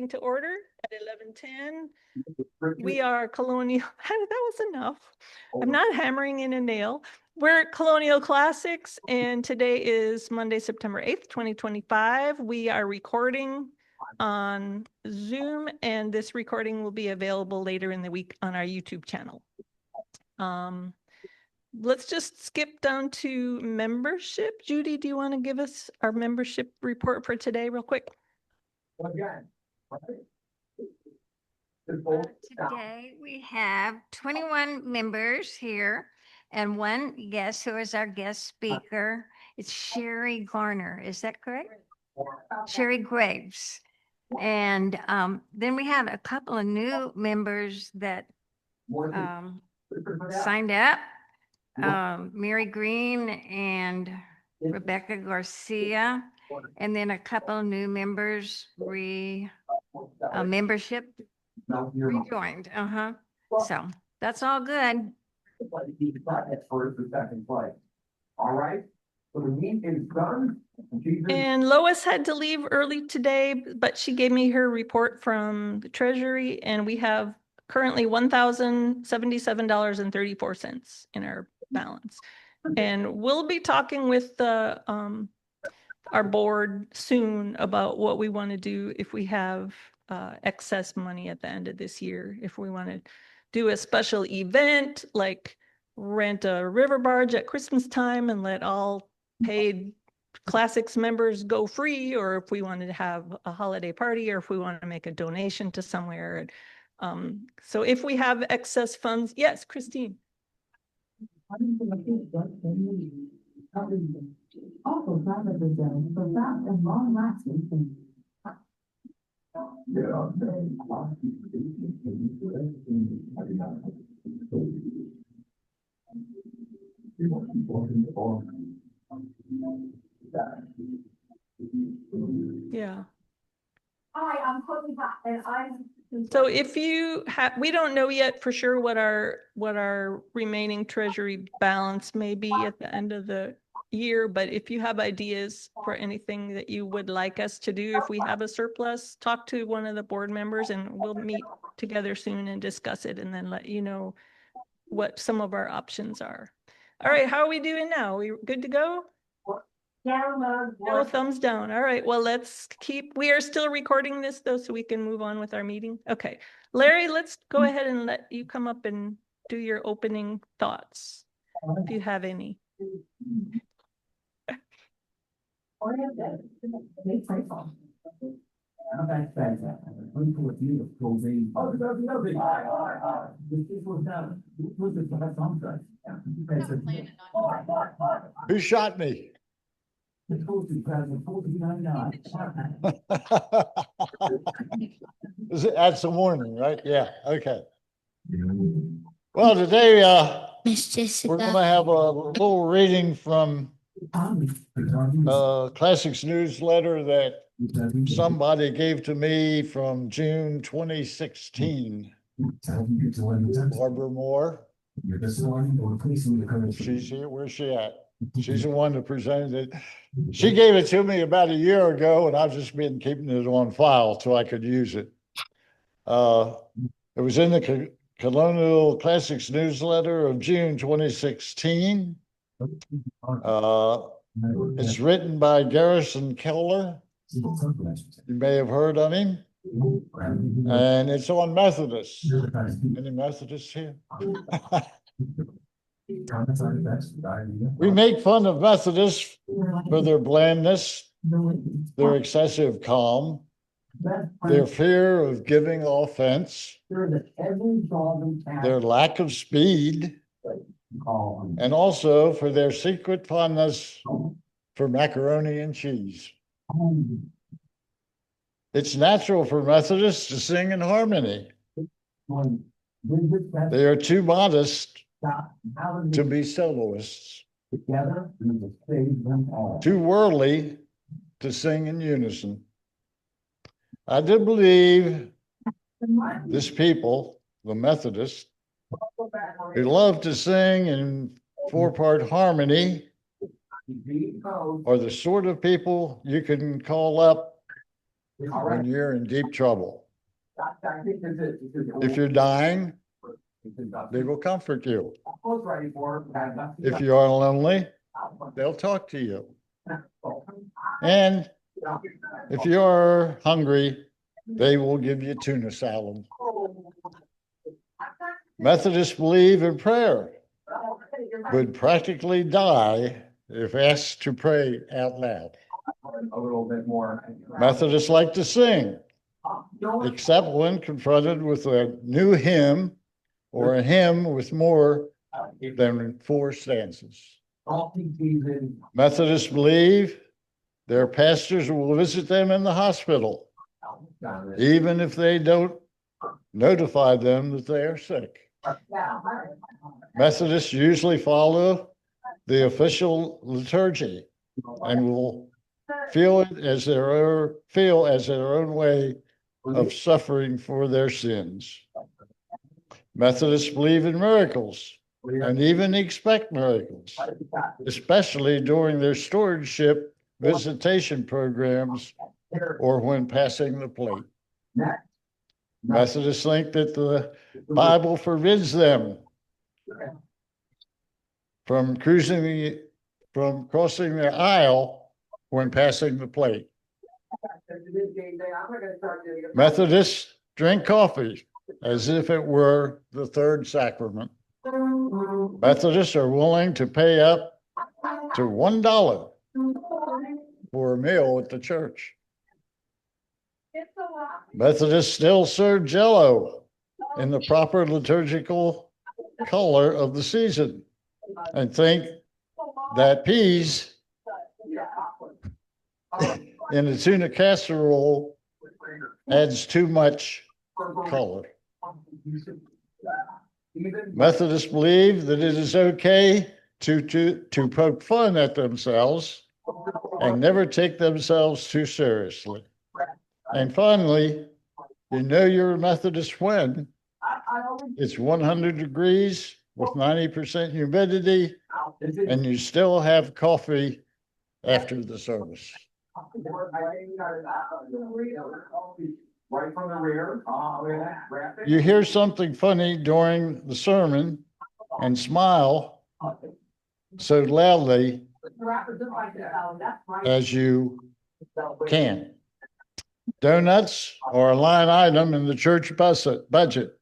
meeting to order at 11:10. We are Colonial. That was enough. I'm not hammering in a nail. We're Colonial Classics, and today is Monday, September 8th, 2025. We are recording on Zoom, and this recording will be available later in the week on our YouTube channel. Let's just skip down to membership. Judy, do you want to give us our membership report for today real quick? Today we have 21 members here and one guest who is our guest speaker. It's Sherry Garner. Is that correct? Sherry Graves. And then we have a couple of new members that signed up. Mary Green and Rebecca Garcia. And then a couple of new members membership rejoined. So that's all good. All right. So the meeting is done. And Lois had to leave early today, but she gave me her report from the Treasury, and we have currently $1,077.34 in our balance. And we'll be talking with the our board soon about what we want to do if we have excess money at the end of this year. If we want to do a special event like rent a river barge at Christmas time and let all paid Classics members go free, or if we wanted to have a holiday party, or if we want to make a donation to somewhere. So if we have excess funds, yes, Christine. Also, that is done for that and long lasting things. Yeah. Hi, I'm Courtney, and I'm. So if you have, we don't know yet for sure what our remaining treasury balance may be at the end of the year, but if you have ideas for anything that you would like us to do, if we have a surplus, talk to one of the board members and we'll meet together soon and discuss it and then let you know what some of our options are. All right, how are we doing now? We good to go? No thumbs down. All right, well, we are still recording this though, so we can move on with our meeting. Okay, Larry, let's go ahead and let you come up and do your opening thoughts, if you have any. Who shot me? That's a warning, right? Yeah, okay. Well, today we're going to have a little reading from Classics newsletter that somebody gave to me from June 2016. Barbara Moore. She's here. Where's she at? She's the one that presented it. She gave it to me about a year ago, and I've just been keeping it on file till I could use it. It was in the Colonial Classics newsletter of June 2016. It's written by Garrison Keller. You may have heard of him. And it's on Methodists. Any Methodists here? We make fun of Methodists for their blandness, their excessive calm, their fear of giving offense, their lack of speed, and also for their secret fondness for macaroni and cheese. It's natural for Methodists to sing in harmony. They are too modest to be soloists, too worldly to sing in unison. I do believe this people, the Methodists, who love to sing in four-part harmony, are the sort of people you can call up All when right. you're in deep trouble. I think this is. If you're dying, they will comfort you. Ready for. If you are lonely, they'll talk to you. And if you are hungry, they will give you tuna salad. Methodists believe in prayer, but practically die if asked to pray out loud. A little bit more. Methodists like to sing, except when confronted with a new hymn or a hymn with more than 4 stanzas. Methodists believe their pastors will visit them in the hospital, even if they don't notify them that they are sick. Methodists usually follow the official liturgy and will feel as their own way of suffering for their sins. Methodists believe in miracles and even expect miracles, especially during their stewardship visitation programs or when passing the plate. Methodists think that the Bible forbids them from crossing the aisle when passing the plate. Methodists drink coffee as if it were the third sacrament. Methodists are willing to pay up to $1 for a meal at the church. Methodists still serve Jell-O in the proper liturgical color of the season and think that peas in a tuna casserole adds too much color. Methodists believe that it is okay to poke fun at themselves and never take themselves too seriously. And finally, you know you're a Methodist when it's 100 degrees with 90% humidity and you still have coffee after the service. Right from the rear. You hear something funny during the sermon and smile so loudly as you can. Donuts are a line item in the church budget,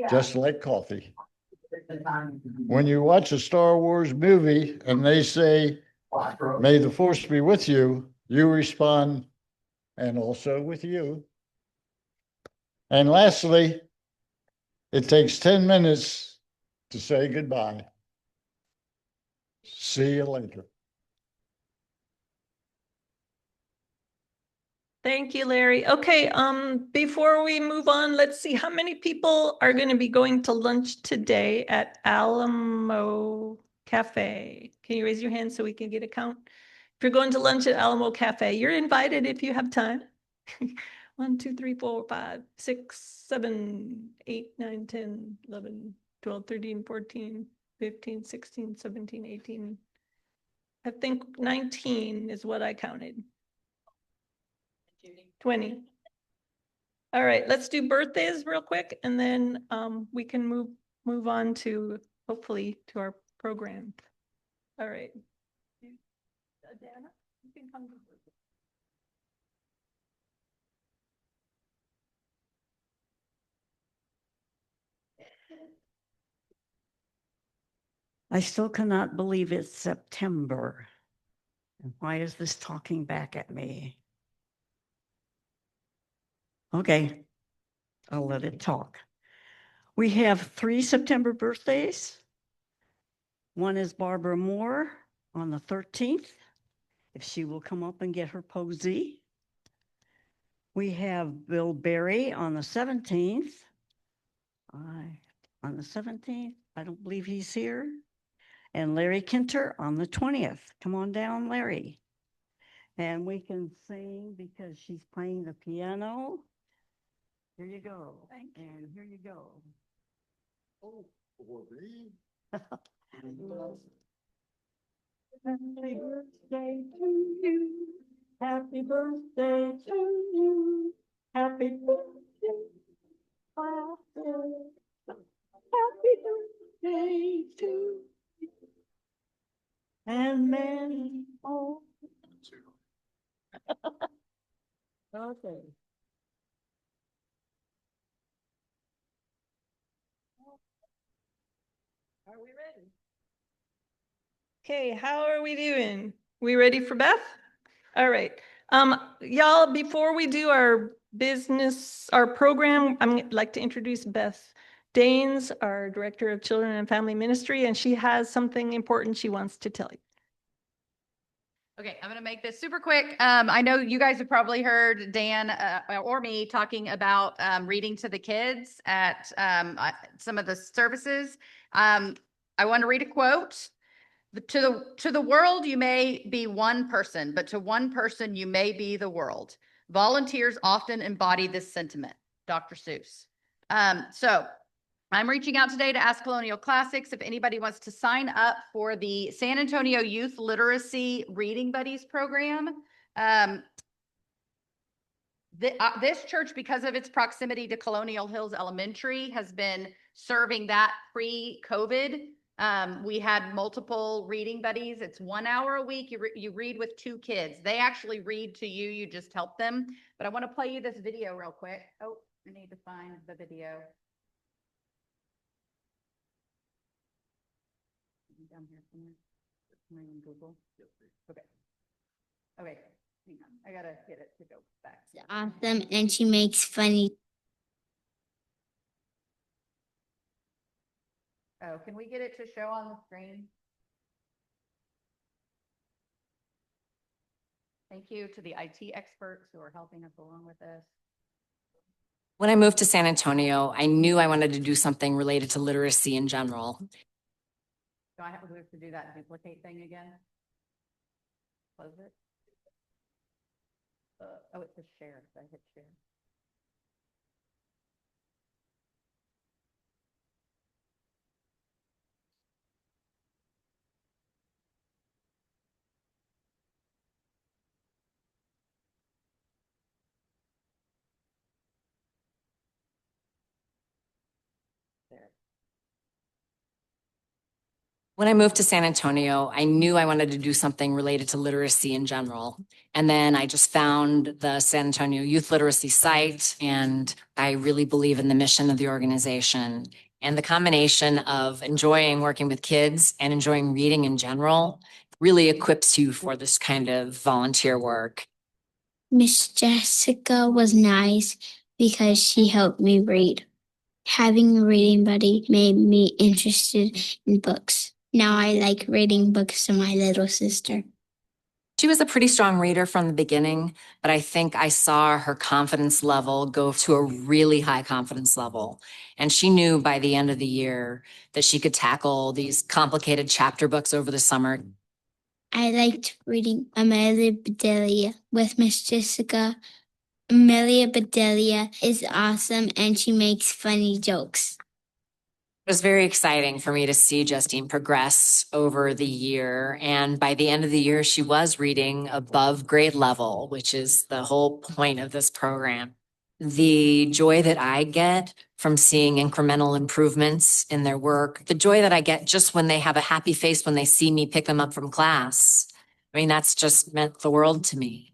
just like coffee. When you watch a Star Wars movie and they say, "May the force be with you," you respond, "And also with you." And lastly, it takes 10 minutes to say goodbye. See you later. Thank you, Larry. Okay, before we move on, let's see how many people are going to be going to lunch today at Alamo Cafe. Can you raise your hand so we can get a count? If you're going to lunch at Alamo Cafe, you're invited if you have time. 1, 2, 3, 4, 5, 6, 7, 8, 9, 10, 11, 12, 13, 14, 15, 16, 17, 18. I think 19 is what I counted. 20. All right, let's do birthdays real quick and then we can move on to hopefully to our program. All right. Dana, you can come. I still cannot believe it's September. And why is this talking back at me? Okay, I'll let it talk. We have 3 September birthdays. One is Barbara Moore on the 13th, if she will come up and get her posy. We have Bill Berry on the 17th. On the 17th, I don't believe he's here. And Larry Kinter on the 20th. Come on down, Larry. And we can sing because she's playing the piano. Here you go. Thank you. And here you go. Oh, for me? Happy birthday to you. Happy birthday to you. Happy birthday. Happy birthday to you. And many more. Okay. Are we ready? Okay, how are we doing? We ready for Beth? All right. Y'all, before we do our business, our program, I'd like to introduce Beth Danes, our Director of Children and Family Ministry, and she has something important she wants to tell you. Okay, I'm going to make this super quick. I know you guys have probably heard Dan or me talking about reading to the kids at some of the services. I want to read a quote. To the world, you may be one person, but to one person, you may be the world. Volunteers often embody this sentiment. Dr. Seuss. So I'm reaching out today to ask Colonial Classics if anybody wants to sign up for the San Antonio Youth Literacy Reading Buddies program. This church, because of its proximity to Colonial Hills Elementary, has been serving that pre-COVID. We had multiple reading buddies. It's 1 hour a week. You read with 2 kids. They actually read to you. You just help them. But I want to play you this video real quick. Oh, I need to find the video. Down here somewhere. Am I in Google? Okay. Okay. Hang on. I gotta get it to go back. Awesome, and she makes funny. Oh, can we get it to show on the screen? Thank you to the IT experts who are helping us along with this. When I moved to San Antonio, I knew I wanted to do something related to literacy in general. Do I have to do that duplicate thing again? Close it. Oh, it says share. So I hit share. There. When I moved to San Antonio, I knew I wanted to do something related to literacy in general. And then I just found the San Antonio Youth Literacy site, and I really believe in the mission of the organization. And the combination of enjoying working with kids and enjoying reading in general really equips you for this kind of volunteer work. Miss Jessica was nice because she helped me read. Having a reading buddy made me interested in books. Now I like reading books to my little sister. She was a pretty strong reader from the beginning, but I think I saw her confidence level go to a really high confidence level. And she knew by the end of the year that she could tackle these complicated chapter books over the summer. I liked reading Amelia Bedelia with Miss Jessica. Amelia Bedelia is awesome and she makes funny jokes. It was very exciting for me to see Justine progress over the year. And by the end of the year, she was reading above grade level, which is the whole point of this program. The joy that I get from seeing incremental improvements in their work, the joy that I get just when they have a happy face when they see me pick them up from class. I mean, that's just meant the world to me.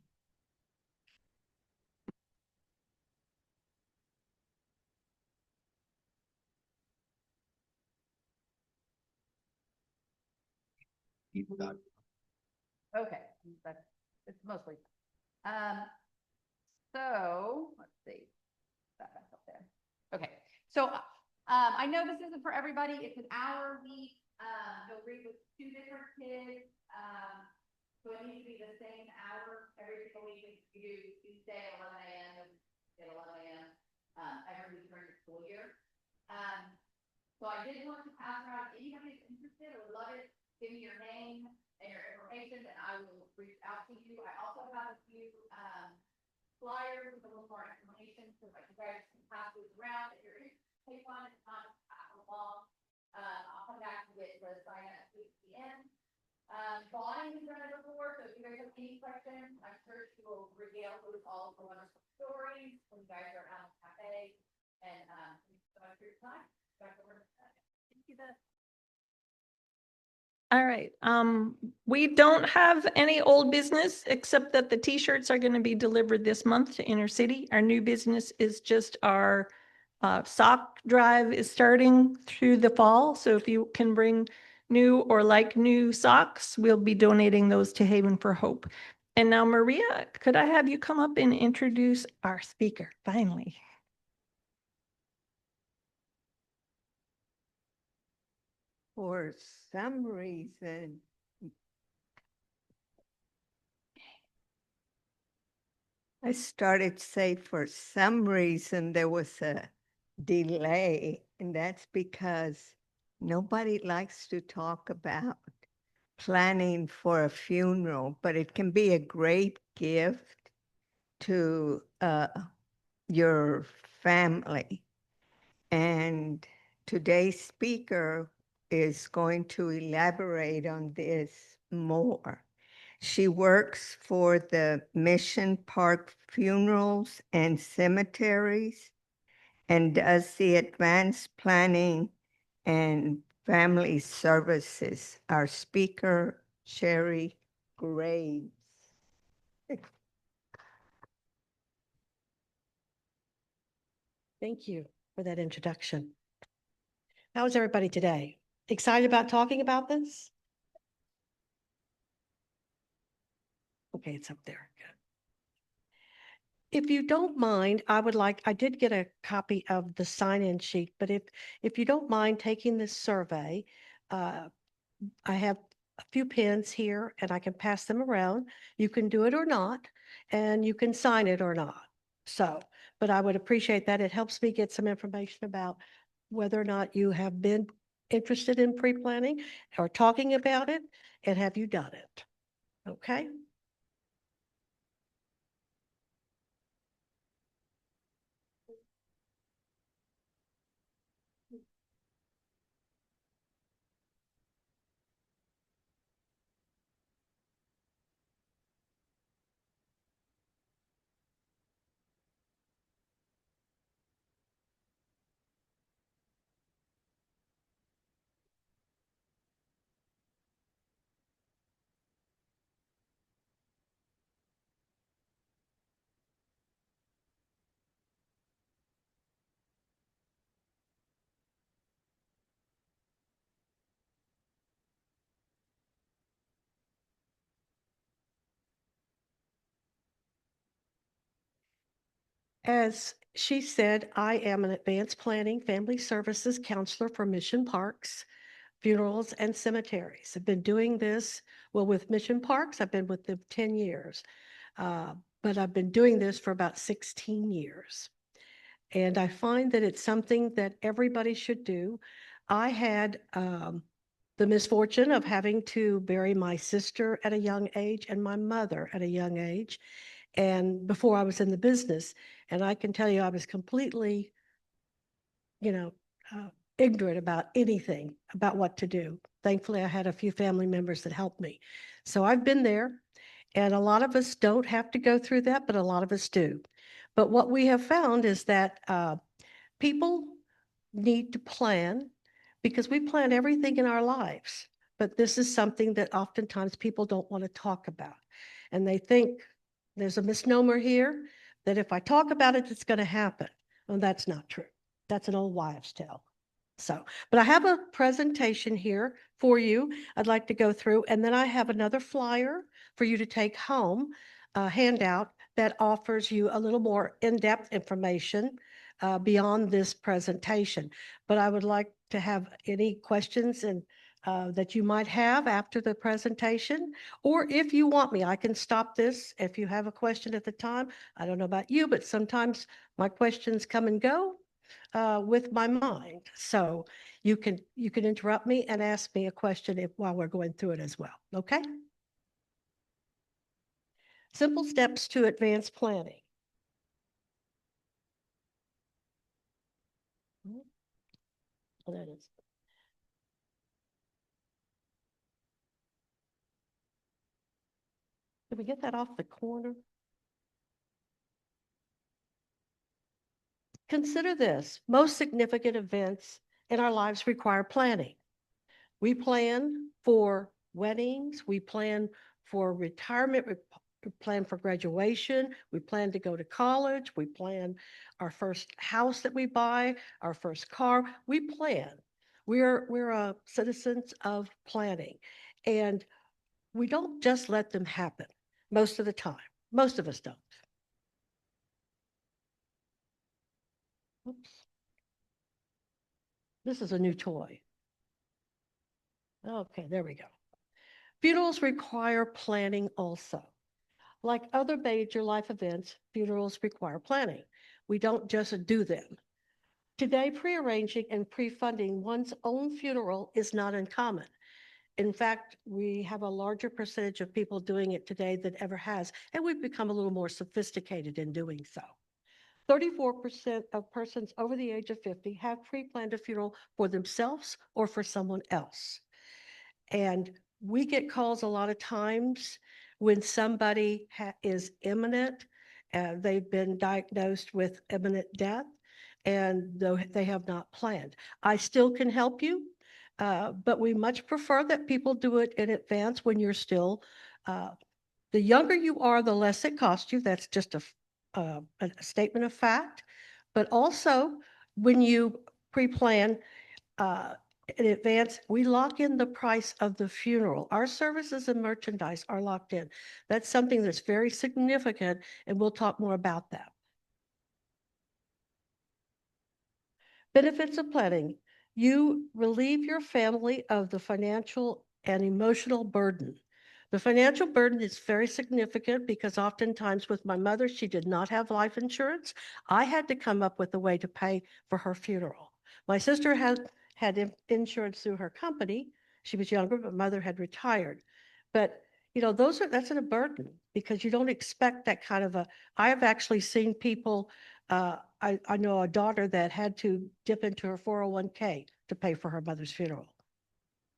Okay, it's mostly. So let's see. That back up there. Okay, so I know this isn't for everybody. It's an hour a week. You'll read with 2 different kids. So it needs to be the same hour every single week. You do Tuesday at 11 a.m. and at 11 a.m. Every week during the school year. So I did want to pass around anybody who's interested. I would love it. Give me your name and your information, and I will reach out to you. I also have a few flyers with a little more information, so like you guys can pass these around. If you're interested, take one. If not, pass them along. I'll come back to get the sign up at the end. Bonnie has done it before, so if you guys have any questions, I'm sure she will regale you with all of the wonderful stories when you guys are out in the cafe. And, thank you so much for your time. Back over to Thank you, Beth. All right, we don't have any old business except that the t-shirts are going to be delivered this month to Inner City. Our new business is just our sock drive is starting through the fall. So if you can bring new or like new socks, we'll be donating those to Haven for Hope. And now, Maria, could I have you come up and introduce our speaker finally? For some reason, I started to say for some reason there was a delay, and that's because nobody likes to talk about planning for a funeral, but it can be a great gift to your family. And today's speaker is going to elaborate on this more. She works for the Mission Park Funerals and Cemeteries and does the advanced planning and family services. Our speaker, Sherry Graves. Thank you for that introduction. How is everybody today? Excited about talking about this? Okay, it's up there. Good. If you don't mind, I did get a copy of the sign-in sheet, but if you don't mind taking this survey, I have a few pens here and I can pass them around. You can do it or not, and you can sign it or not. So, but I would appreciate that. It helps me get some information about whether or not you have been interested in pre-planning or talking about it, and have you done it? Okay? As she said, I am an advanced planning family services counselor for Mission Parks, Funerals, and Cemeteries. I've been doing this, well, with Mission Parks, I've been with them 10 years, but I've been doing this for about 16 years. And I find that it's something that everybody should do. I had the misfortune of having to bury my sister at a young age and my mother at a young age, and before I was in the business. And I can tell you, I was completely, you know, ignorant about anything about what to do. Thankfully, I had a few family members that helped me. So I've been there, and a lot of us don't have to go through that, but a lot of us do. But what we have found is that people need to plan, because we plan everything in our lives. But this is something that oftentimes people don't want to talk about. And they think there's a misnomer here that if I talk about it, it's going to happen. Well, that's not true. That's an old wives' tale. So, but I have a presentation here for you. I'd like to go through, and then I have another flyer for you to take home, a handout that offers you a little more in-depth information beyond this presentation. But I would like to have any questions and that you might have after the presentation, or if you want me, I can stop this if you have a question at the time. I don't know about you, but sometimes my questions come and go with my mind. So you can interrupt me and ask me a question while we're going through it as well. Okay. Simple steps to advanced planning. Oh, there it is. we get that off the corner? Consider this, most significant events in our lives require planning. We plan for weddings, we plan for retirement, we plan for graduation, we plan to go to college, we plan our first house that we buy, our first car, we plan. We're citizens of planning, and we don't just let them happen most of the time. Most of us don't. Oops. This is a new toy. Okay, there we go. Funerals require planning also. Like other major life events, funerals require planning. We don't just do them. Today, prearranging and pre-funding one's own funeral is not uncommon. In fact, we have a larger percentage of people doing it today than ever has, and we've become a little more sophisticated in doing so. 34% of persons over the age of 50 have pre-planned a funeral for themselves or for someone else. And we get calls a lot of times when somebody is imminent, they've been diagnosed with imminent death, and though they have not planned. I still can help you, but we much prefer that people do it in advance when you're still, the younger you are, the less it costs you. That's just a statement of fact. But also, when you pre-plan, in advance, we lock in the price of the funeral. Our services and merchandise are locked in. That's something that's very significant, and we'll talk more about that. Benefits of planning. You relieve your family of the financial and emotional burden. The financial burden is very significant because oftentimes with my mother, she did not have life insurance. I had to come up with a way to pay for her funeral. My sister had insurance through her company. She was younger, but mother had retired. But you know, that's a burden because you don't expect that kind of I have actually seen people, I know a daughter that had to dip into her 401k to pay for her mother's funeral.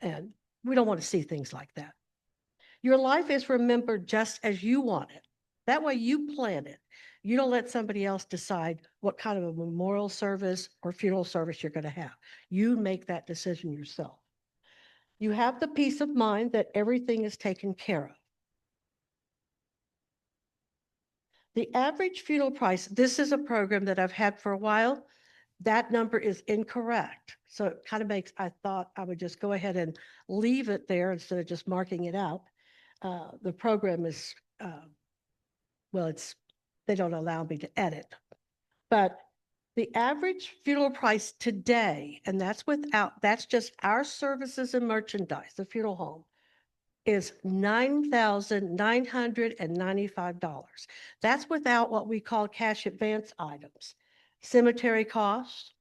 And we don't want to see things like that. Your life is remembered just as you want it. That way you plan it. You don't let somebody else decide what kind of a memorial service or funeral service you're going to have. You make that decision yourself. You have the peace of mind that everything is taken care of. The average funeral price, this is a program that I've had for a while. That number is incorrect. So it kind of makes, I thought I would just go ahead and leave it there instead of just marking it out. The program is, well, they don't allow me to edit. But the average funeral price today, and that's just our services and merchandise, the funeral home, is $9,995. That's without what we call cash advance items, cemetery costs,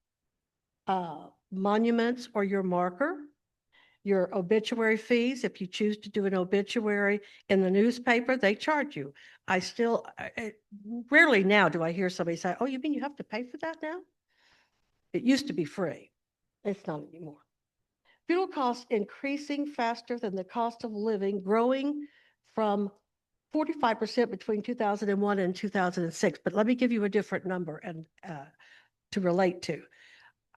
monuments or your marker, your obituary fees. If you choose to do an obituary in the newspaper, they charge you. Rarely now do I hear somebody say, oh, you mean you have to pay for that now? It used to be free. It's not anymore. Funeral costs increasing faster than the cost of living, growing from 45% between 2001 and 2006. But let me give you a different number and to relate to.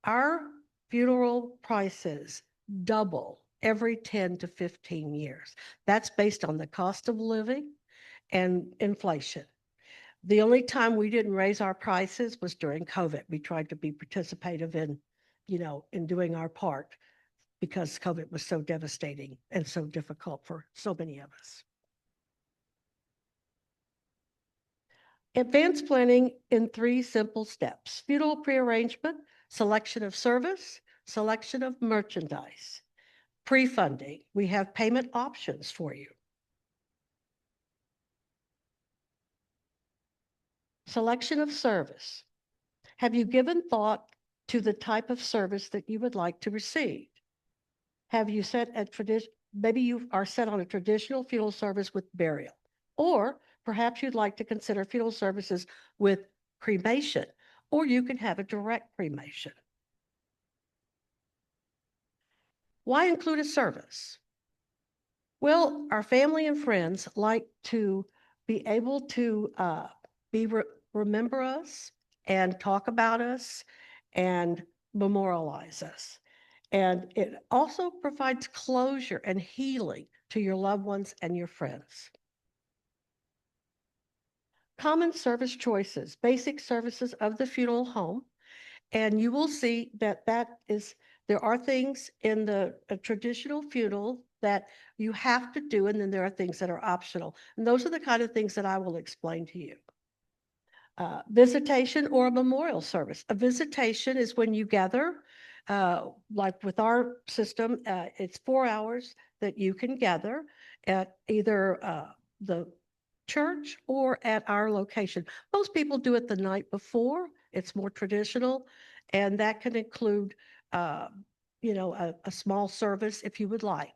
Our funeral prices double every 10 to 15 years. That's based on the cost of living and inflation. The only time we didn't raise our prices was during COVID. We tried to be participative in doing our part because COVID was so devastating and so difficult for so many of us. Advanced planning in 3 simple steps: funeral prearrangement, selection of service, selection of merchandise. Pre-funding, we have payment options for you. Selection of service. Have you given thought to the type of service that you would like to receive? Have you set a tradition? Maybe you are set on a traditional funeral service with burial, or perhaps you'd like to consider funeral services with cremation, or you can have a direct cremation. Why include a service? Well, our family and friends like to be able to remember us and talk about us and memorialize us. And it also provides closure and healing to your loved ones and your friends. Common service choices, basic services of the funeral home. And you will see that there are things in the traditional funeral that you have to do, and then there are things that are optional. And those are the kind of things that I will explain to you. Visitation or a memorial service. A visitation is when you gather, like with our system, it's 4 hours that you can gather at either the church or at our location. Most people do it the night before. It's more traditional, and that can include, a small service if you would like.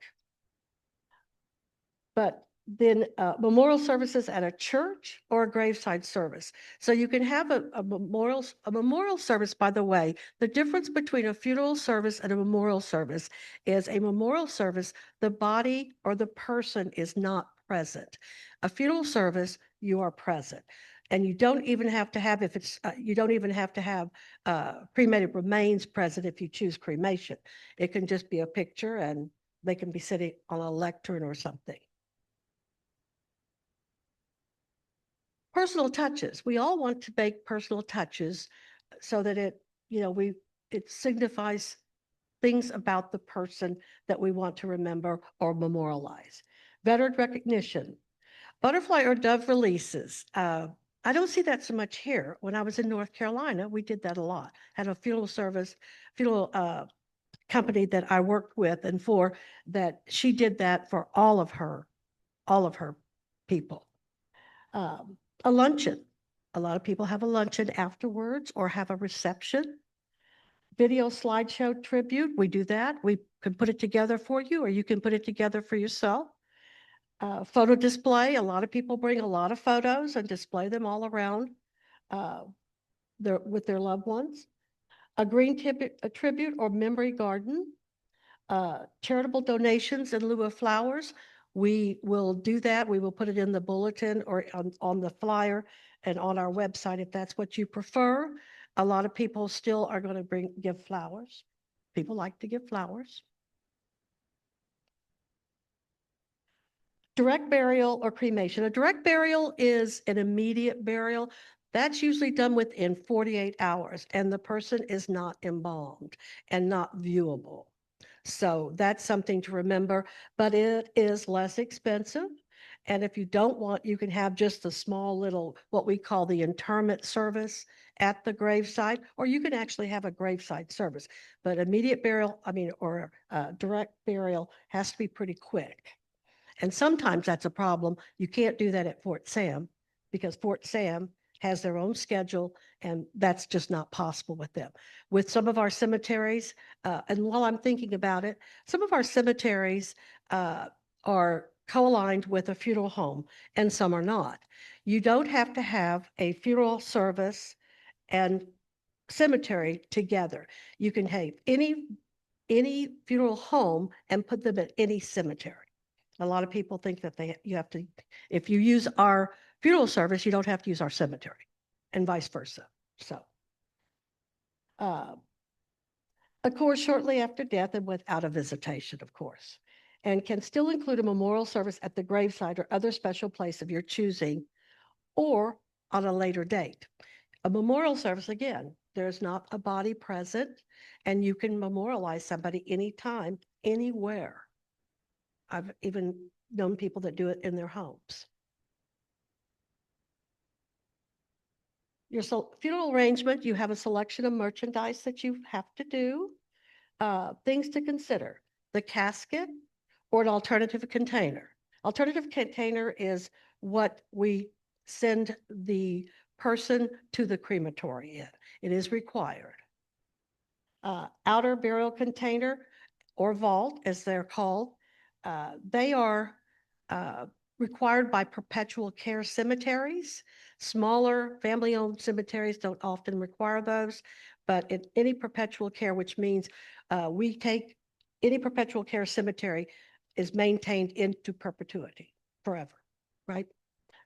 But then memorial services at a church or a graveside service. So you can have a memorial service, by the way. The difference between a funeral service and a memorial service is a memorial service, the body or the person is not present. A funeral service, you are present. And you don't even have to have, you don't even have to have cremated remains present if you choose cremation. It can just be a picture and they can be sitting on a lectern or something. Personal touches. We all want to make personal touches so that it signifies things about the person that we want to remember or memorialize. Veteran recognition. Butterfly or dove releases. I don't see that so much here. When I was in North Carolina, we did that a lot. Had a funeral company that I worked with and for, that she did that for all of her people. A luncheon. A lot of people have a luncheon afterwards or have a reception. Video slideshow tribute, we do that. We can put it together for you, or you can put it together for yourself. Photo display, a lot of people bring a lot of photos and display them all around with their loved ones. A tribute or memory garden. Charitable donations in lieu of flowers. We will do that. We will put it in the bulletin or on the flyer and on our website if that's what you prefer. A lot of people still are going to give flowers. People like to give flowers. Direct burial or cremation. A direct burial is an immediate burial. That's usually done within 48 hours, and the person is not embalmed and not viewable. So that's something to remember, but it is less expensive. And if you don't want, you can have just a small little, what we call the interment service at the gravesite, or you can actually have a gravesite service. But immediate burial, or direct burial has to be pretty quick. And sometimes that's a problem. You can't do that at Fort Sam because Fort Sam has their own schedule, and that's just not possible with them. With some of our cemeteries, and while I'm thinking about it, some of our cemeteries are co-aligned with a funeral home, and some are not. You don't have to have a funeral service and cemetery together. You can have any funeral home and put them at any cemetery. A lot of people think that you have to, if you use our funeral service, you don't have to use our cemetery, and vice versa. So, of course, shortly after death and without a visitation, of course, and can still include a memorial service at the gravesite or other special place of your choosing, or on a later date. A memorial service, again, there's not a body present, and you can memorialize somebody anytime, anywhere. I've even known people that do it in their homes. Your funeral arrangement, you have a selection of merchandise that you have to do. Things to consider: the casket or an alternative container. Alternative container is what we send the person to the crematory in. It is required. Outer burial container or vault, as they're called, they are required by perpetual care cemeteries. Smaller family-owned cemeteries don't often require those, but in any perpetual care, which means we take any perpetual care cemetery is maintained into perpetuity forever, right?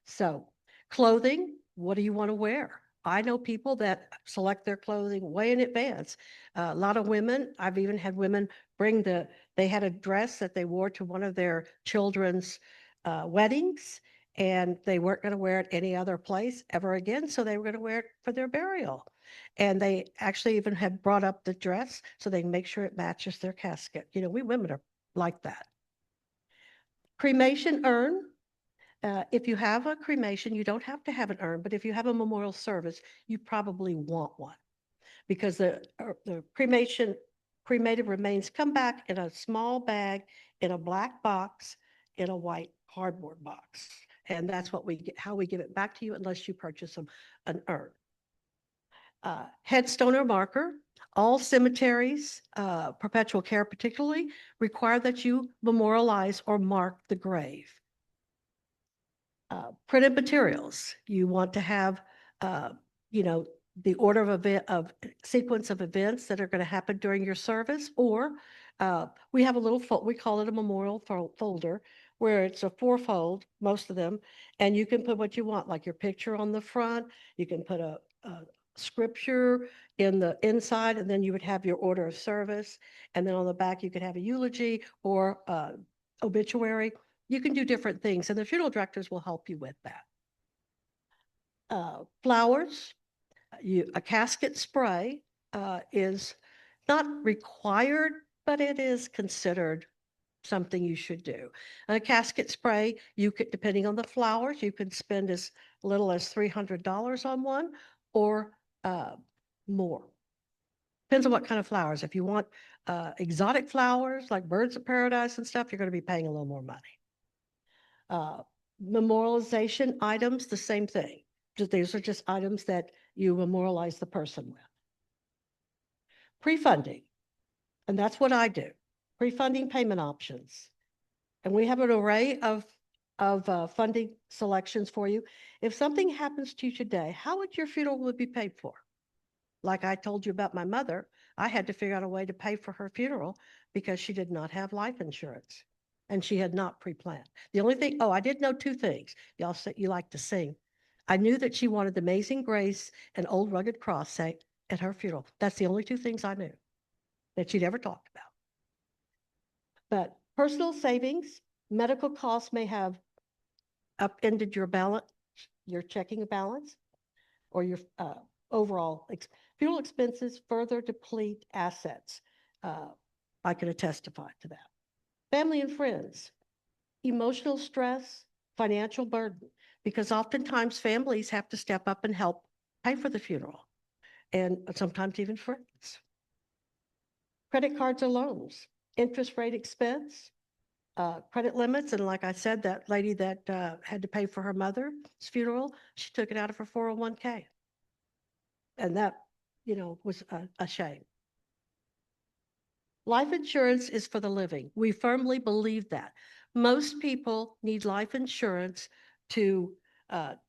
So clothing, what do you want to wear? I know people that select their clothing way in advance. A lot of women, I've even had women bring they had a dress that they wore to one of their children's weddings, and they weren't going to wear it any other place ever again. So they were going to wear it for their burial. And they actually even had brought up the dress so they can make sure it matches their casket. You know, we women are like that. Cremation urn. If you have a cremation, you don't have to have an urn, but if you have a memorial service, you probably want one because the cremated remains come back in a small bag, in a black box, in a white cardboard box. And that's what how we give it back to you unless you purchase an urn. Headstone or marker. All cemeteries, perpetual care particularly, require that you memorialize or mark the grave. Printed materials. You want to have, you know, the order of sequence of events that are going to happen during your service, or we have a little we call it a memorial folder where it's a 4-fold, most of them, and you can put what you want, like your picture on the front. You can put a scripture in the inside, and then you would have your order of service, and then on the back you could have a eulogy or obituary. You can do different things, and the funeral directors will help you with that. Flowers, a casket spray is not required, but it is considered something you should do. A casket spray, you could, depending on the flowers, you could spend as little as $300 on one or more. Depends on what kind of flowers. If you want exotic flowers like birds of paradise and stuff, you're going to be paying a little more money. Memorialization items, the same thing. These are just items that you memorialize the person with. Pre-funding, and that's what I do. Pre-funding payment options. And we have an array of funding selections for you. If something happens to you today, how would your funeral be paid for? Like I told you about my mother, I had to figure out a way to pay for her funeral because she did not have life insurance and she had not pre-planned. The only thing, oh, I did know 2 things. Y'all say you like to sing. I knew that she wanted Amazing Grace and Old Rugged Cross sang at her funeral. That's the only 2 things I knew that she'd ever talked about. But personal savings, medical costs may have upended your balance, your checking balance, or your overall funeral expenses further deplete assets. I can testify to that. Family and friends, emotional stress, financial burden, because oftentimes families have to step up and help pay for the funeral, and sometimes even friends. Credit cards or loans, interest rate expense, credit limits, and like I said, that lady that had to pay for her mother's funeral, she took it out of her 401k. And that, you know, was a shame. Life insurance is for the living. We firmly believe that. Most people need life insurance to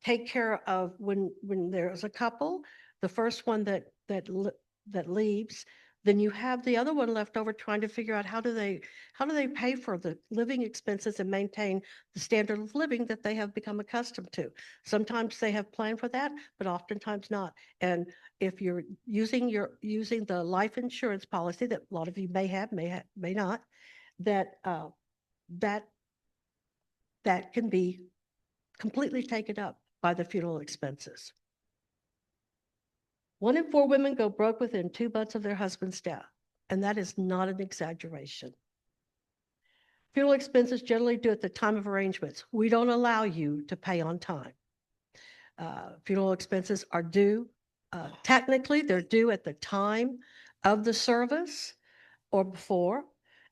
take care of when there's a couple, the first one that leaves, then you have the other one left over trying to figure out how do they pay for the living expenses and maintain the standard of living that they have become accustomed to. Sometimes they have planned for that, but oftentimes not. And if you're using the life insurance policy that a lot of you may have, may not, that can be completely taken up by the funeral expenses. 1 in 4 women go broke within 2 months of their husband's death, and that is not an exaggeration. Funeral expenses generally due at the time of arrangements. We don't allow you to pay on time. Funeral expenses are due. Technically, they're due at the time of the service or before,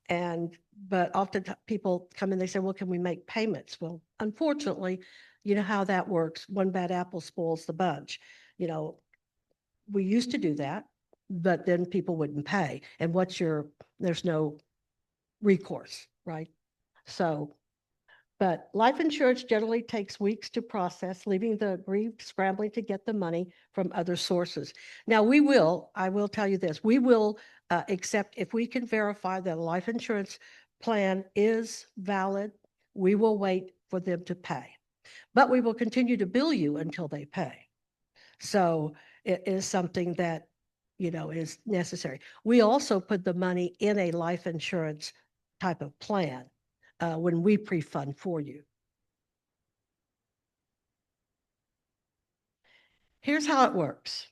but often people come in, they say, well, can we make payments? Well, unfortunately, you know how that works. One bad apple spoils the bunch. You know, we used to do that, but then people wouldn't pay. And there's no recourse, right? So, but life insurance generally takes weeks to process, leaving the bereaved scrambling to get the money from other sources. Now, I will tell you this, we will accept, if we can verify that a life insurance plan is valid, we will wait for them to pay. But we will continue to bill you until they pay. So it is something that, is necessary. We also put the money in a life insurance type of plan when we pre-fund for you. Here's how it works.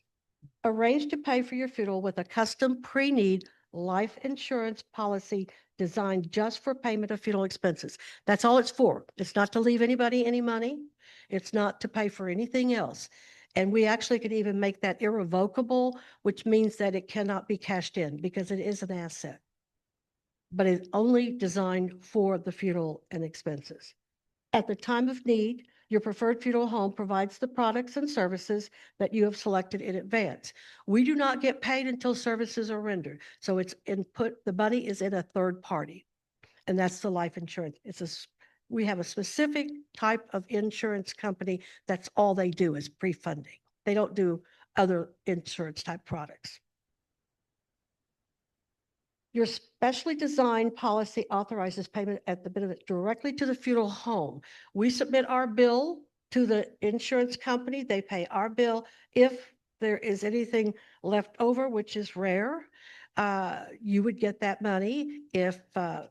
Arrange to pay for your funeral with a custom pre-need life insurance policy designed just for payment of funeral expenses. That's all it's for. It's not to leave anybody any money. It's not to pay for anything else. And we actually can even make that irrevocable, which means that it cannot be cashed in because it is an asset. But it's only designed for the funeral and expenses. At the time of need, your preferred funeral home provides the products and services that you have selected in advance. We do not get paid until services are rendered. So it's input, the money is in a third party. And that's the life insurance. We have a specific type of insurance company. That's all they do is pre-funding. They don't do other insurance type products. Your specially designed policy authorizes payment at the benefit directly to the funeral home. We submit our bill to the insurance company. They pay our bill. If there is anything left over, which is rare, you would get that money. If the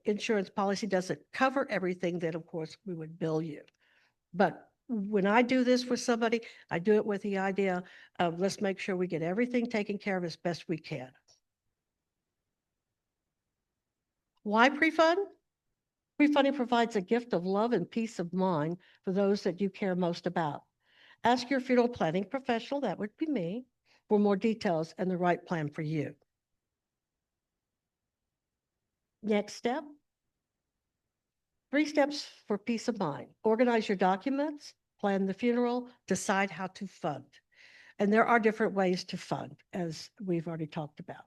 insurance policy doesn't cover everything, then of course we would bill you. But when I do this for somebody, I do it with the idea of let's make sure we get everything taken care of as best we can. Why pre-fund? Pre-funding provides a gift of love and peace of mind for those that you care most about. Ask your funeral planning professional, that would be me, for more details and the right plan for you. Next step. 3 steps for peace of mind. Organize your documents, plan the funeral, decide how to fund. And there are different ways to fund, as we've already talked about.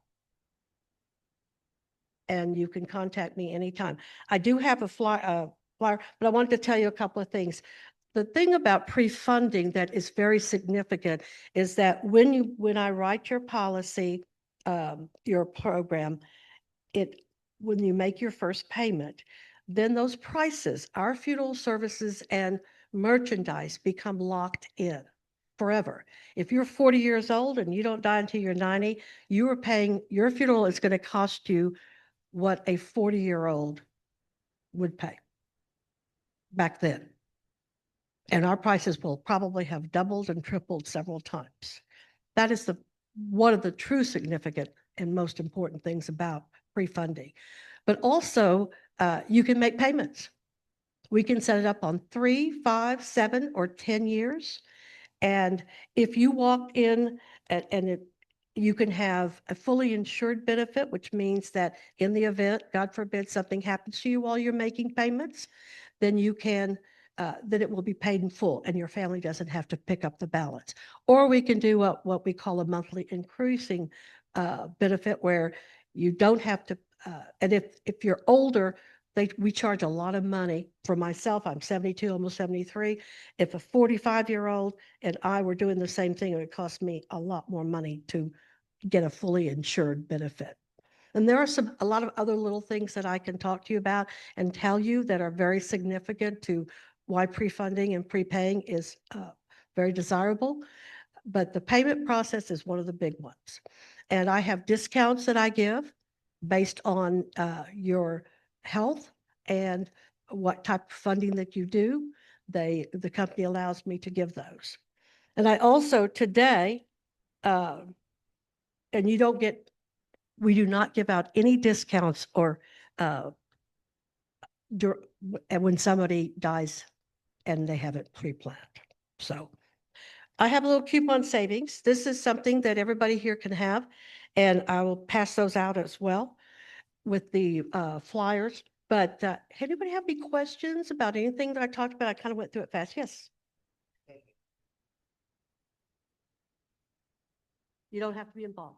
And you can contact me anytime. I do have a flyer, but I wanted to tell you a couple of things. The thing about pre-funding that is very significant is that when I write your policy, your program, when you make your first payment, then those prices, our funeral services and merchandise become locked in forever. If you're 40 years old and you don't die until you're 90, you are paying, your funeral is going to cost you what a 40-year-old would pay back then. And our prices will probably have doubled and tripled several times. That is one of the true significant and most important things about pre-funding. But also, you can make payments. We can set it up on 3, 5, 7, or 10 years. And if you walk in you can have a fully insured benefit, which means that in the event, God forbid, something happens to you while you're making payments, then you can, then it will be paid in full and your family doesn't have to pick up the balance. Or we can do what we call a monthly increasing benefit where you don't have to, and if you're older, we charge a lot of money. For myself, I'm 72, almost 73. If a 45-year-old and I were doing the same thing, it would cost me a lot more money to get a fully insured benefit. And there are a lot of other little things that I can talk to you about and tell you that are very significant to why pre-funding and prepaying is very desirable. But the payment process is one of the big ones. And I have discounts that I give based on your health and what type of funding that you do. The company allows me to give those. And I also today, and we do not give out any discounts or when somebody dies and they have it pre-planned. So I have a little coupon savings. This is something that everybody here can have, and I will pass those out as well with the flyers. But anybody have any questions about anything that I talked about? I kind of went through it fast. Yes. You don't have to be involved.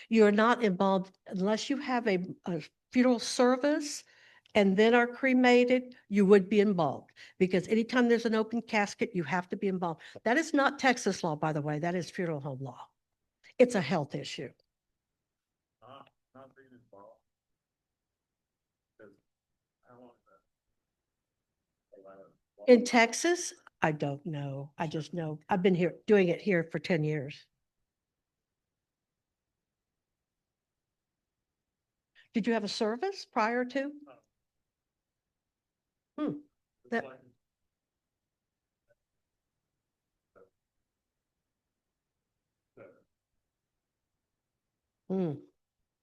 You're not involved unless you have a funeral service and then are cremated, you would be involved. Because anytime there's an open casket, you have to be involved. That is not Texas law, by the way. That is funeral home law. It's a health issue. Not being involved. Because I want In Texas, I don't know. I just know I've been here doing it here for 10 years. Did you have a service prior to? Hmm. That, hmm.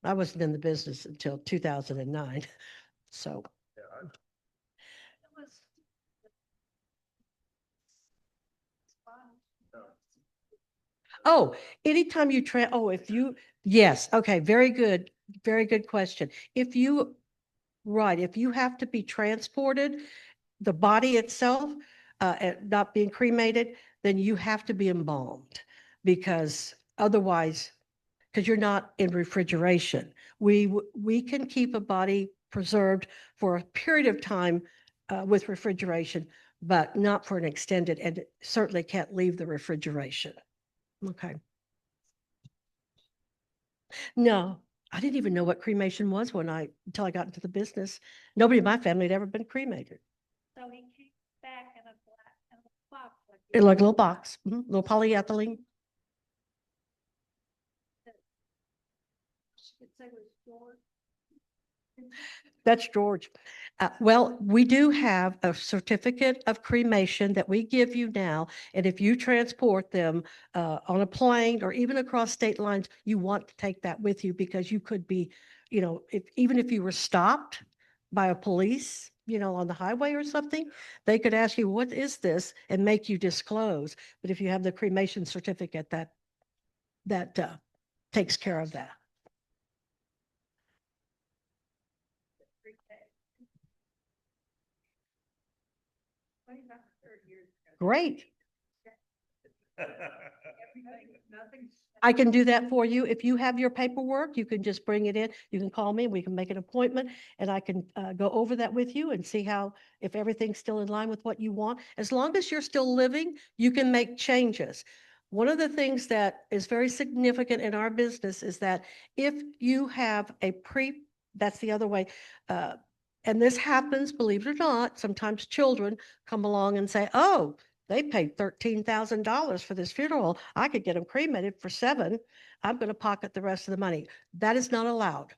I wasn't in the business until 2009. So. Oh, anytime you if you, yes, okay, very good question. If you, right, if you have to be transported, the body itself, not being cremated, then you have to be embalmed because otherwise, because you're not in refrigeration. We can keep a body preserved for a period of time with refrigeration, but not for an extended, and it certainly can't leave the refrigeration. Okay. No, I didn't even know what cremation was until I got into the business. Nobody in my family had ever been cremated. So he came back in a box. In like a little box, little polyethylene. That's George. Well, we do have a certificate of cremation that we give you now. And if you transport them on a plane or even across state lines, you want to take that with you because you could be, even if you were stopped by a police, on the highway or something, they could ask you, what is this? And make you disclose. But if you have the cremation certificate, that takes care of that. Great. I can do that for you. If you have your paperwork, you can just bring it in. You can call me, we can make an appointment, and I can go over that with you and see if everything's still in line with what you want. As long as you're still living, you can make changes. One of the things that is very significant in our business is that if you have that's the other way, and this happens, believe it or not, sometimes children come along and say, oh, they paid $13,000 for this funeral. I could get them cremated for $7,000. I'm going to pocket the rest of the money. That is not allowed.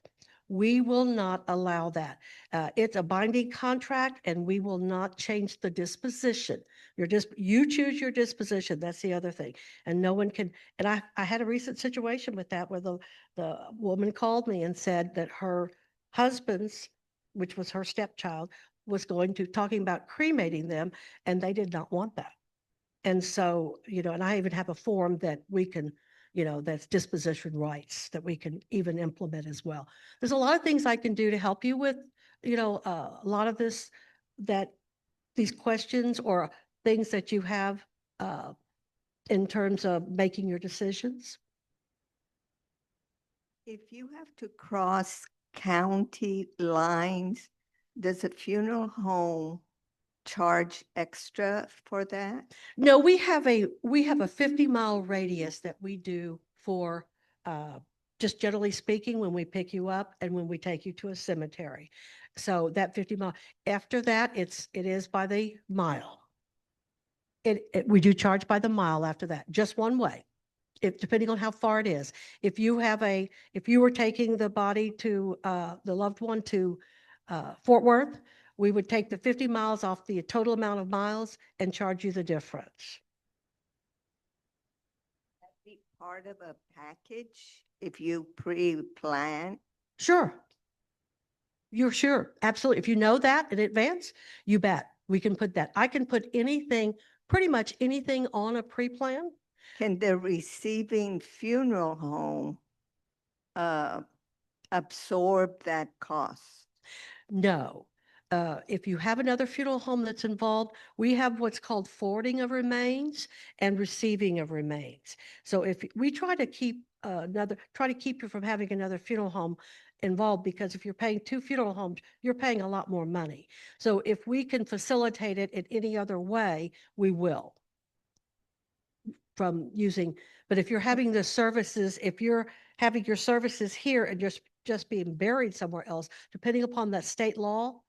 We will not allow that. It's a binding contract and we will not change the disposition. You choose your disposition. That's the other thing. And no one can, and I had a recent situation with that where the woman called me and said that her husband's, which was her stepchild, was talking about cremating them, and they did not want that. And so, and I even have a form that we can, that's disposition rights that we can even implement as well. There's a lot of things I can do to help you with, a lot of these questions or things that you have in terms of making your decisions. If you have to cross county lines, does a funeral home charge extra for that? No, we have a 50-mile radius that we do for just generally speaking, when we pick you up and when we take you to a cemetery. So that 50-mile, after that, it is by the mile. We do charge by the mile after that, just one way. Depending on how far it is. If you were taking the body to the loved one to Fort Worth, we would take the 50 miles off the total amount of miles and charge you the difference. That be part of a package if you pre-plan? Sure. You're sure. Absolutely. If you know that in advance, you bet. We can put that. I can put pretty much anything on a pre-plan. Can the receiving funeral home absorb that cost? No. If you have another funeral home that's involved, we have what's called forwarding of remains and receiving of remains. So if we try to keep you from having another funeral home involved, because if you're paying 2 funeral homes, you're paying a lot more money. So if we can facilitate it in any other way, we will. But if you're having the services, if you're having your services here and just being buried somewhere else, depending upon that state law,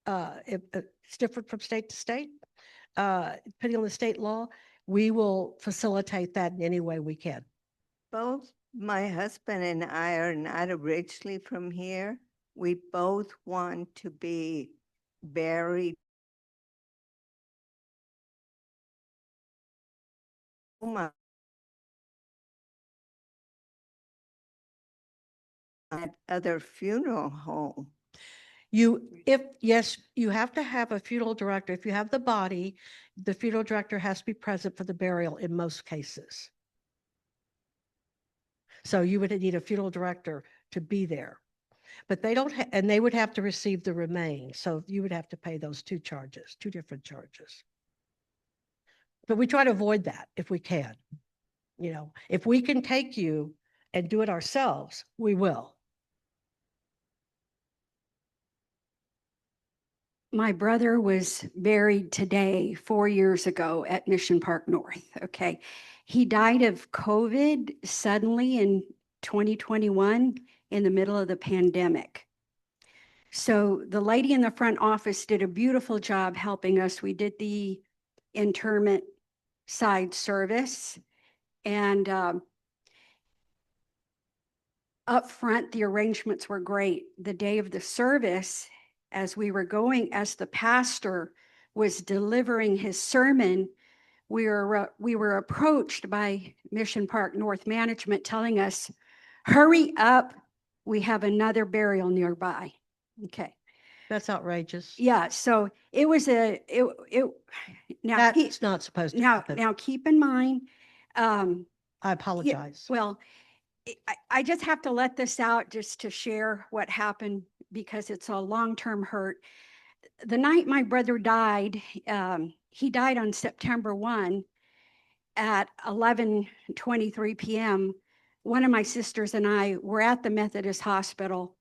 it's different from state to state. depending on the state law, we will facilitate that in any way we can. Both my husband and I are not originally from here. We both want to be buried. At other funeral home. Yes, you have to have a funeral director. If you have the body, the funeral director has to be present for the burial in most cases. So you would need a funeral director to be there. But they don't, and they would have to receive the remains. So you would have to pay those two charges, two different charges. But we try to avoid that if we can. You know, if we can take you and do it ourselves, we will. My brother was buried today 4 years ago at Mission Park North. Okay. He died of COVID suddenly in 2021 in the middle of the pandemic. So the lady in the front office did a beautiful job helping us. We did the interment side service, and up front, the arrangements were great. The day of the service, as we were going, as the pastor was delivering his sermon, we were approached by Mission Park North management telling us, hurry up, we have another burial nearby. Okay. That's outrageous. Yeah, so it was now That's not supposed to happen. now keep in mind, I apologize. well, I just have to let this out just to share what happened because it's a long-term hurt. The night my brother died, he died on September 1 at 11:23 p.m. One of my sisters and I were at the Methodist Hospital.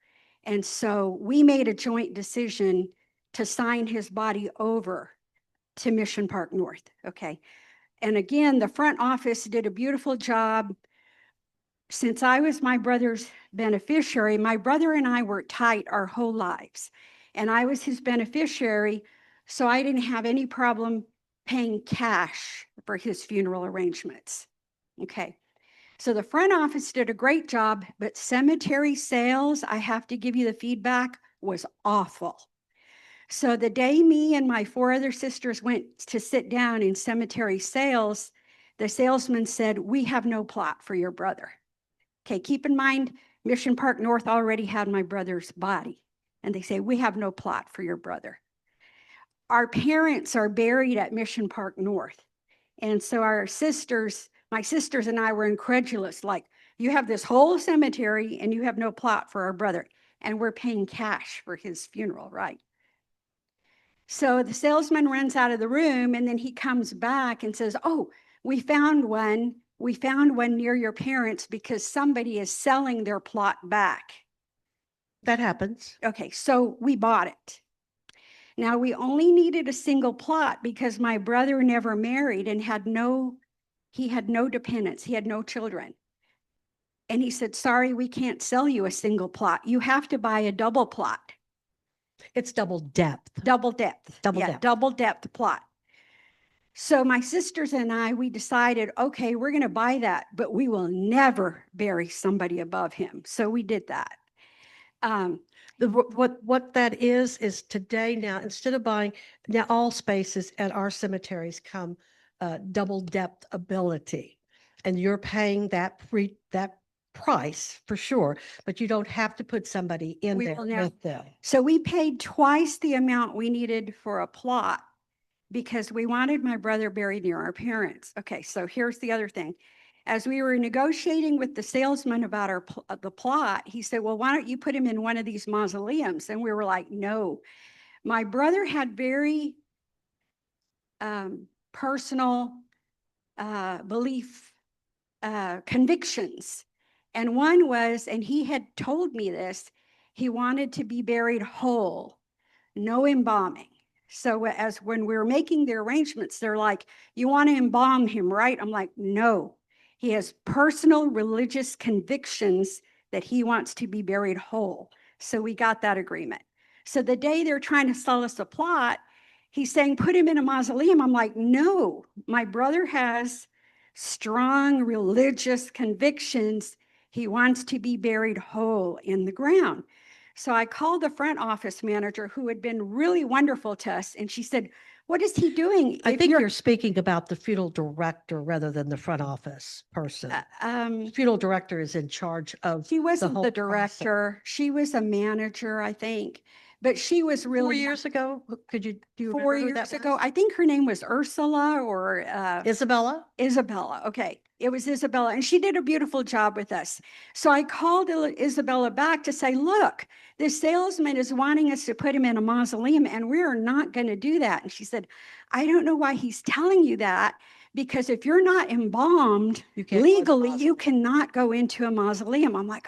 And so we made a joint decision to sign his body over to Mission Park North. Okay. And again, the front office did a beautiful job. Since I was my brother's beneficiary, my brother and I were tight our whole lives, and I was his beneficiary, so I didn't have any problem paying cash for his funeral arrangements. Okay, so the front office did a great job, but cemetery sales, I have to give you the feedback, was awful. So the day me and my 4 other sisters went to sit down in cemetery sales, the salesman said, we have no plot for your brother. Okay, keep in mind, Mission Park North already had my brother's body. And they say, we have no plot for your brother. Our parents are buried at Mission Park North. And so my sisters and I were incredulous, like, you have this whole cemetery and you have no plot for our brother. And we're paying cash for his funeral, right? So the salesman runs out of the room and then he comes back and says, oh, we found one near your parents because somebody is selling their plot back. That happens. Okay, so we bought it. Now we only needed a single plot because my brother never married and he had no dependents. He had no children. And he said, sorry, we can't sell you a single plot. You have to buy a double plot. It's double depth. Double depth. Double depth plot. So my sisters and I, we decided, okay, we're going to buy that, but we will never bury somebody above him. So we did that. What that is today now, instead of buying, now all spaces at our cemeteries come double depth ability. And you're paying that price for sure, but you don't have to put somebody in there with them. So we paid twice the amount we needed for a plot because we wanted my brother buried near our parents. Okay, so here's the other thing. As we were negotiating with the salesman about the plot, he said, well, why don't you put him in one of these mausoleums? And we were like, no. My brother had very personal belief convictions. And one was, and he had told me this, he wanted to be buried whole, no embalming. So as when we were making the arrangements, they're like, you want to embalm him, right? I'm like, no. He has personal religious convictions that he wants to be buried whole. So we got that agreement. So the day they're trying to sell us a plot, he's saying, put him in a mausoleum. I'm like, no, my brother has strong religious convictions. He wants to be buried whole in the ground. So I called the front office manager who had been really wonderful to us. And she said, what is he doing? I If think you're speaking about the funeral director rather than the front office person. Funeral director is in charge of. She wasn't whole the process. director. She was a manager, I think. But she was really 4 years ago, do you remember 4 who years that ago. was? I think her name was Ursula or Isabella? Isabella. Okay. It was Isabella, and she did a beautiful job with us. So I called Isabella back to say, look, this salesman is wanting us to put him in a mausoleum, and we're not going to do that. And she said, I don't know why he's telling you that, because if you're not embalmed You can't go into legally, you mausoleum. cannot go into a mausoleum. I'm like,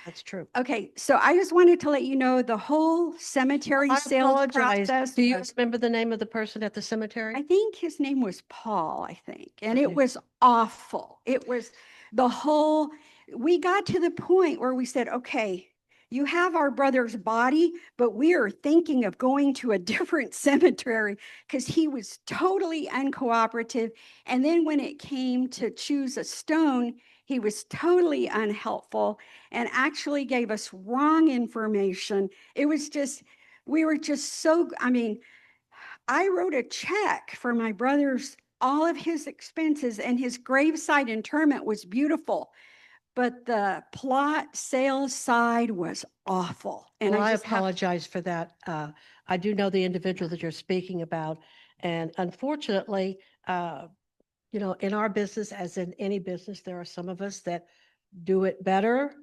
That's true. okay. So I just wanted to let you know the whole cemetery I sales apologize. process. Do you was- remember the name of the person at the cemetery? I think his name was Paul, I think. And it Okay. was awful. It was the whole, we got to the point where we said, okay, you have our brother's body, but we are thinking of going to a different cemetery because he was totally uncooperative. And then when it came to choose a stone, he was totally unhelpful and actually gave us wrong information. It was just, we were just so, I mean, I wrote a check for my brother's, all of his expenses, and his graveside interment was beautiful. But the plot sales side was awful. And Well, I just have- apologize for that. I do know the individual that you're speaking about. And unfortunately, in our business, as in any business, there are some of us that do it better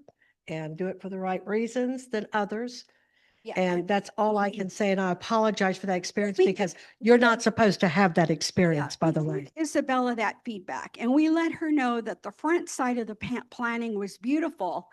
and do it for the right reasons than others. Yeah. And that's all I can say. And I apologize for that experience We- because you're not supposed to have that experience, by the we way. gave Isabella that feedback, and we let her know that the front side of the planning was beautiful.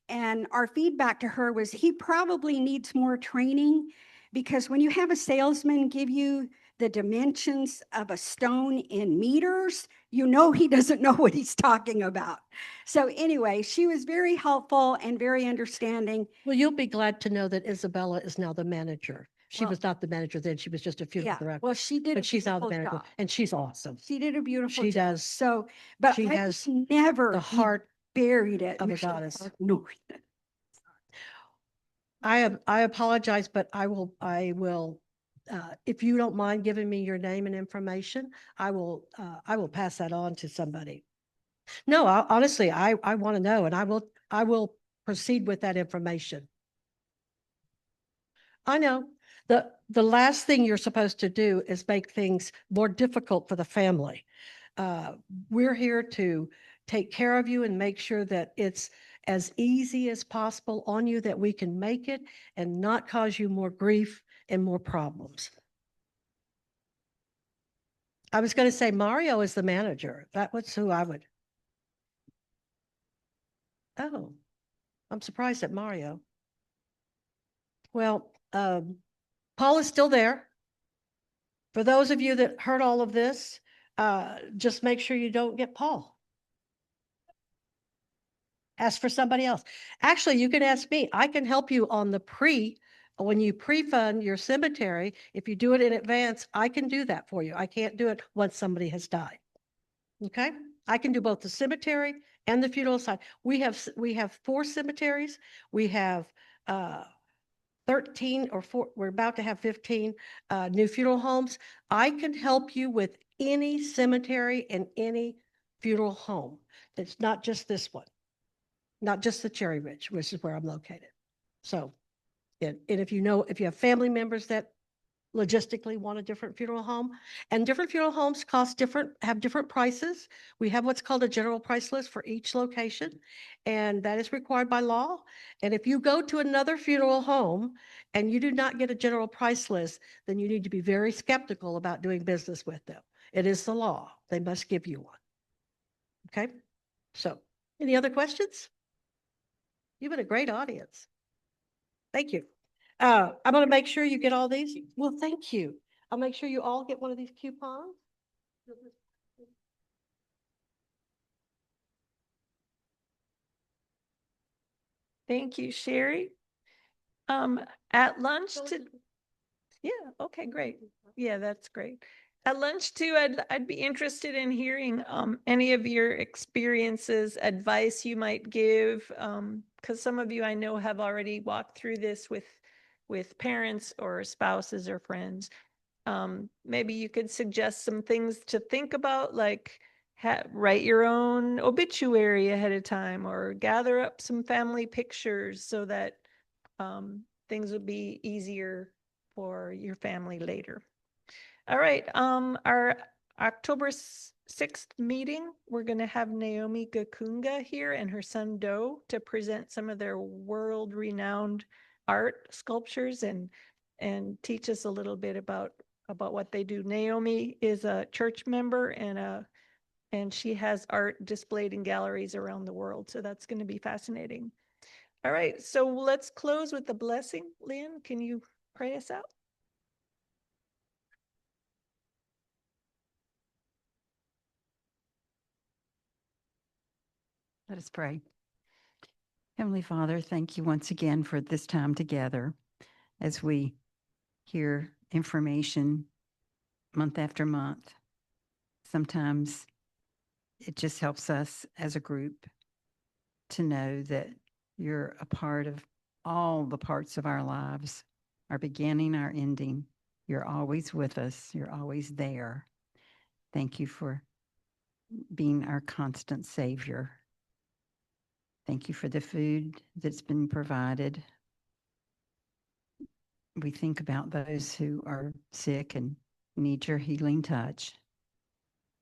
And our feedback to her was he probably needs more training, because when you have a salesman give you the dimensions of a stone in meters, you know he doesn't know what he's talking about. So anyway, she was very helpful and very understanding. Well, you'll be glad to know that Isabella is now the manager. She Well, was not the manager then. She was just a funeral Yeah, director. well, she did a But she's now the beautiful manager job. and she's awesome. She did a beautiful She job. does. So, but She I has would never the be heart buried at of a Mission goddess. Park North. I apologize, but I will, if you don't mind giving me your name and information, I will pass that on to somebody. No, honestly, I want to know, and I will proceed with that information. I know. The last thing you're supposed to do is make things more difficult for the family. We're here to take care of you and make sure that it's as easy as possible on you, that we can make it and not cause you more grief and more problems. I was going to say Mario is the manager. That was who I would. Oh, I'm surprised at Mario. Well, Paul is still there. For those of you that heard all of this, just make sure you don't get Paul. Ask for somebody else. Actually, you can ask me. I can help you on the when you pre-fund your cemetery. If you do it in advance, I can do that for you. I can't do it once somebody has died. Okay? I can do both the cemetery and the funeral side. We have 4 cemeteries. We have 13 or 4, we're about to have 15 new funeral homes. I can help you with any cemetery and any funeral home. It's not just this one, not just the Cherry Ridge, which is where I'm located. So, and if you have family members that logistically want a different funeral home, and different funeral homes have different prices. We have what's called a general price list for each location, and that is required by law. And if you go to another funeral home and you do not get a general price list, then you need to be very skeptical about doing business with them. It is the law. They must give you one. Okay? So, any other questions? You've been a great audience. Thank you. I'm going to make sure you get all these. Well, thank you. I'll make sure you all get one of these coupons. Thank you, Sherry. At lunch, Yeah, okay, great. Yeah, that's great. At lunch too, I'd be interested in hearing any of your experiences, advice you might give, because some of you I know have already walked through this with parents or spouses or friends. Maybe you could suggest some things to think about, like write your own obituary ahead of time, or gather up some family pictures so that things would be easier for your family later. All right, our October 6th meeting, we're going to have Naomi Gakunga here and her son Doe to present some of their world-renowned art sculptures and teach us a little bit about what they do. Naomi is a church member and she has art displayed in galleries around the world, so that's going to be fascinating. All right, so let's close with the blessing. Lynn, can you pray us out? Let us pray. Heavenly Father, thank you once again for this time together as we hear information month after month. Sometimes it just helps us as a group to know that you're a part of all the parts of our lives, our beginning, our ending. You're always with us. You're always there. Thank you for being our constant Savior. Thank you for the food that's been provided. We think about those who are sick and need your healing touch,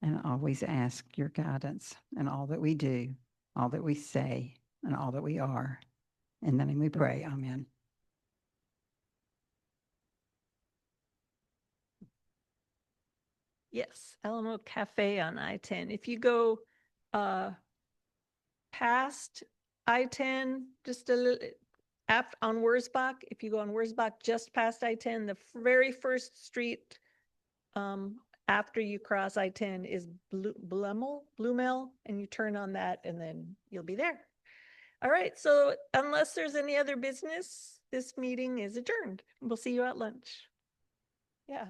and always ask your guidance in all that we do, all that we say, and all that we are. In the name we pray. Amen. Yes, Alamo Cafe on I-10. If you go past I-10, just a little on Wurzbach, if you go on Wurzbach just past I-10, the very first street after you cross I-10 is Blumel, and you turn on that and then you'll be there. All right, so unless there's any other business, this meeting is adjourned. We'll see you at lunch. Yeah.